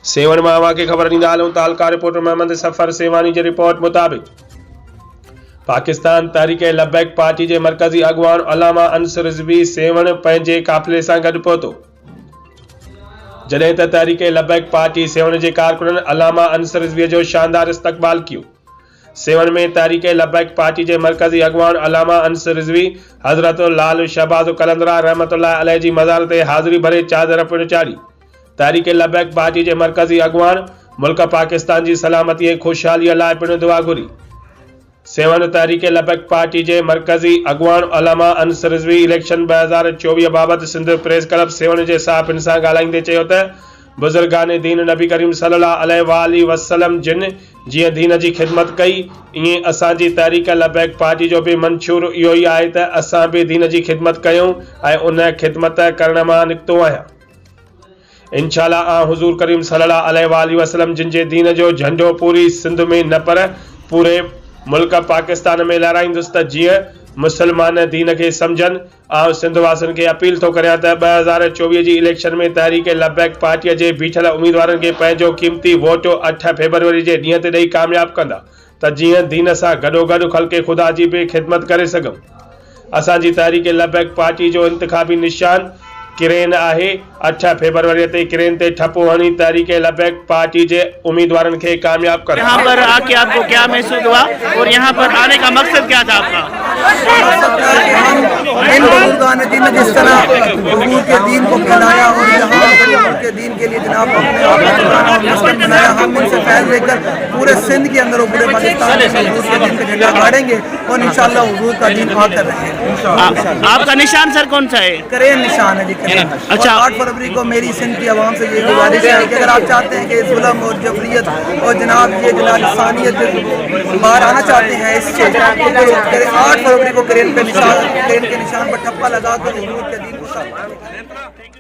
Seven मां हवा खे ख़बर ॾींदा हलूं त हल्का रिपोर्टर मोहम्मद सफ़र सेवानी जी रिपोर्ट मुताबिक़ पाकिस्तान तहरीक लबैक पार्टी के मरकज़ी अगवान अलामा अंसर रिज़वी सेवन पंहिंजे काफ़िले सां गॾु पहुतो। जॾहिं त तहरीक लबैक पार्टी सेवन के कारकुननि अलामा अंसर रिज़वी जो शानदार इस्तक़बाल कियो। सेवन में तहरीक लबैक पार्टी के मरकज़ी अगवान अलामा अंसर रिज़वी हज़रत लाल शहबाज कलंदरा रहमतुल्लाह अलैह जी मज़ार ते हाज़िरी भरे चादर पिणु चाढ़ी। तहरीक लबैक पार्टी के मरकज़ी अगवान मुल्क पाकिस्तान की सलामती ऐं खुशहाली लाइ पिणु दुआ घुरी। सेवन तहरीक लबैक पार्टी के मरकज़ी अगवान अलामा अंसर रिज़वी इलेक्शन 2024 बाबत सिंध प्रेस क्लब सेवन के सहाफ़ियुनि सां ॻाल्हाईंदे चयो त बुज़ुर्गान दीन नबी करीम सल्लल्लाहु अलैहि वसल्लम जिन जिएं दीन की खिदमत कई इएं असांजी तहरीक लबैक पार्टी जो भी मंशूर इहो ही आहे त असां भी दीन की खिदमत कयूं ऐं उन खिदमत करण मां निकितो आहियां। इंशाअल्लाह हुज़ूर करीम सल्लल्लाहु अलैहि वसल्लम जिन जे दीन जो झंडो पूरी सिंध में न पर पूरे मुल्क पाकिस्तान में लहराईंदुसि त जीअं मुसलमान दीन के समझन। सिंध वासियुनि के अपील तो करियां त 2024 जी इलेक्शन में तहरीक लबैक पार्टी के बीठल उम्मीदवारनि के पंहिंजो कीमती वोट 8 फरवरी के ॾींहं ते ॾेई कामयाब कंदा त जीअं दीन सां गॾोगॾु ख़ल्क़े खुदा जी भी खिदमत करे सघूं। असांजी तहरीक लबैक पार्टी जो इंतखाबी निशान किरेन आहे। 8 फरवरी ते किरेन ते ठप्पो हणी तहरीक लबैक पार्टी के उम्मीदवारन के कामयाब कर। यहाँ पर आके आपको क्या महसूस हुआ और यहाँ पर आने का मकसद क्या था आपका? इन बुजुर्गान दीन ने जिस तरह हुजूर के दीन को फैलाया और यहाँ हुजूर के दीन के लिए जनाब अपने आप को मुस्लिम बनाया, हम इनसे फैल लेकर पूरे सिंध के अंदर और पूरे पाकिस्तान में हुजूर के दीन का झंडा गाड़ेंगे और इंशाअल्लाह हुजूर का दीन आकर रहेगा। आपका निशान सर कौन सा है? करेन निशान है जी। अच्छा, 8 फरवरी को मेरी सिंध की आवाम से ये गुजारिश है कि अगर आप चाहते हैं कि जुल्म और जबरियत और जनाब ये इंसानियत बाहर आना चाहते हैं इससे 8 फरवरी को करेन के निशान पर ठप्पा लगा कर हुजूर के दीन को